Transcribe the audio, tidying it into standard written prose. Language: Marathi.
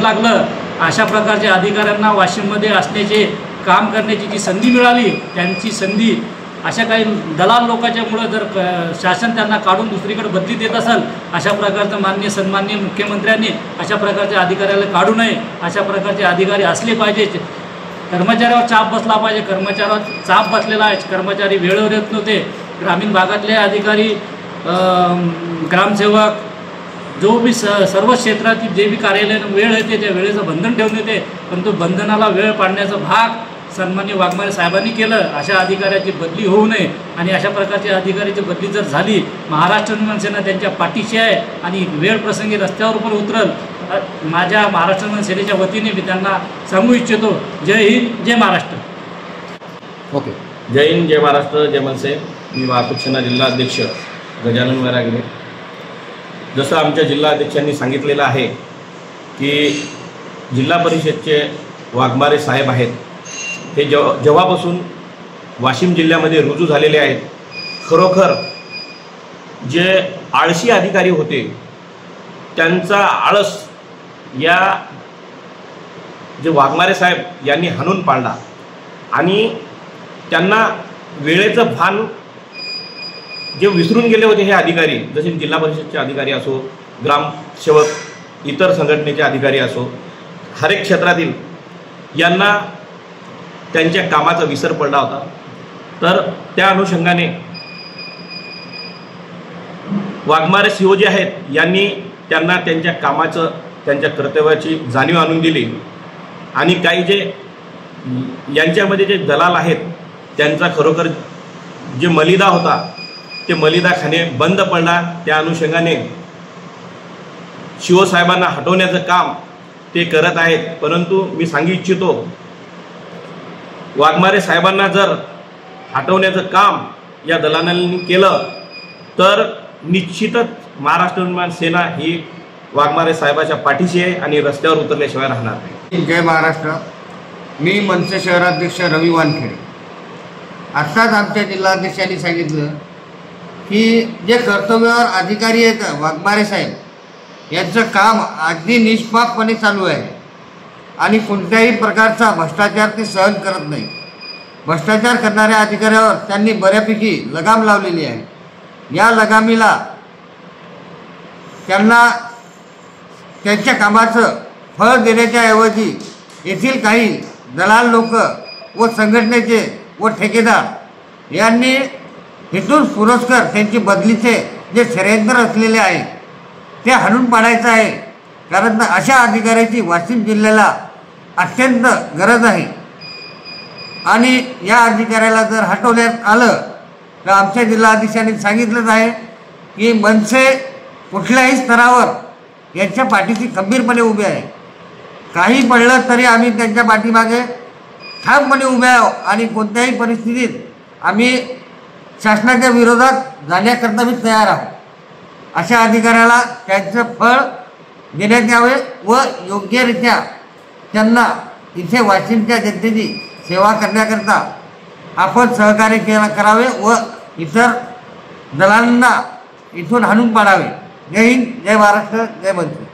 लागलं अशा प्रकारच्या अधिकाऱ्यांना वाशिममध्ये असण्याचे काम करण्याची जी संधी मिळाली त्यांची संधी अशा काही दलाल लोकांच्यामुळं जर शासन त्यांना काढून दुसरीकडे बदली देत असेल अशा प्रकारचं सन्माननीय मुख्यमंत्र्यांनी अशा प्रकारच्या अधिकाऱ्याला काढू नये, अशा प्रकारचे अधिकारी असले पाहिजे। कर्मचाऱ्यावर चाप बसला पाहिजे, कर्मचाऱ्यावर चाप बसलेला आहे, कर्मचारी वेळेवर येत नव्हते। ग्रामीण भागातले अधिकारी ग्रामसेवक जो भी सर्व क्षेत्रातील जे भी कार्यालयानं वेळ येते त्या वेळेचं बंधन ठेवून येते, परंतु बंधनाला वेळ पाडण्याचा भाग सन्माननीय वाघमारे साहेबांनी केलं। अशा अधिकाऱ्याची बदली होऊ नये आणि अशा प्रकारची अधिकाऱ्याची बदली जर झाली महाराष्ट्र निर्माण सेना त्यांच्या पाठीशी आहे आणि वेळ प्रसंगी रस्त्यावर पण उतरल। माझ्या महाराष्ट्र निर्माण सेनेच्या वतीने मी त्यांना सांगू इच्छितो, जय हिंद जय महाराष्ट्र। ओके, जय हिंद जय महाराष्ट्र जय मनसे। मी वाहतूक सेना जिल्हा अध्यक्ष गजानन वैरागरे। जसं आमच्या जिल्हा अध्यक्षांनी सांगितलेलं आहे की जिल्हा परिषदचे वाघमारे साहेब आहेत हे जेव्हापासून वाशिम जिल्ह्यामध्ये रुजू झालेले आहेत, खरोखर जे आळशी अधिकारी होते त्यांचा आळस या जे वाघमारे साहेब यांनी हाणून पाडला आणि त्यांना वेळेचं भान जे विसरून गेले होते हे अधिकारी, जसे जिल्हा परिषदचे अधिकारी असो, ग्रामसेवक, इतर संघटनेचे अधिकारी असो, हर एक क्षेत्रातील यांना त्यांच्या कामाचा विसर पडला होता। तर त्या अनुषंगाने वाघमारे सीओ जे आहेत यांनी त्यांना त्यांच्या कामाचं, त्यांच्या कर्तव्याची जाणीव आणून दिली आणि काही जे यांच्यामध्ये जे दलाल आहेत त्यांचा खरोखर जे मलिदा होता ते मलिदाखाने बंद पडला। त्या अनुषंगाने शिवसाहेबांना हटवण्याचं काम ते करत आहेत। परंतु मी सांगू इच्छितो, वाघमारे साहेबांना जर हटवण्याचं काम या दलालांनी केलं तर निश्चितच महाराष्ट्र निर्माण सेना ही वाघमारे साहेबाच्या पाठीशी आहे आणि रस्त्यावर उतरल्याशिवाय राहणार नाही। जय महाराष्ट्र। मी मनसे शहराध्यक्ष रवी वानखेडे। आत्ताच आमच्या जिल्हाध्यक्षांनी सांगितलं की जे कर्तव्यावर अधिकारी आहेत वाघमारे साहेब यांचं काम अगदी निष्पापपणे चालू आहे आणि कोणत्याही प्रकारचा भ्रष्टाचार ते सहन करत नाही। भ्रष्टाचार करणाऱ्या अधिकाऱ्यावर त्यांनी बऱ्यापैकी लगाम लावलेली आहे। या लगामीला त्यांना त्यांच्या कामाचं फळ देण्याच्या ऐवजी येथील काही दलाल लोक व संघटनेचे व ठेकेदार यांनी हेतून पुरस्कार त्यांची बदलीचे जे षडयंत्र असलेले आहे ते हाणून पाडायचं आहे, कारण अशा अधिकाऱ्याची वाशिम जिल्ह्याला अत्यंत गरज आहे आणि या अधिकाऱ्याला जर हटवण्यात आलं तर आमच्या जिल्हाधीशांनी सांगितलंच आहे की मनसे कुठल्याही स्तरावर यांच्या पाठीशी खंबीरपणे उभे आहे। काही पडलं तरी आम्ही त्यांच्या पाठीमागे ठामपणे उभे आहोत आणि कोणत्याही परिस्थितीत आम्ही शासनाच्या विरोधात जाण्याकरता मी तयार आहोत। अशा अधिकाऱ्याला त्यांचं फळ देण्यात यावे व योग्यरित्या त्यांना इथे वाशिमच्या जनतेची सेवा करण्याकरता आपण सहकार्य करावे व इतर दलालांना इथून हाणून पाडावे। जय हिंद जय महाराष्ट्र जय मनसे।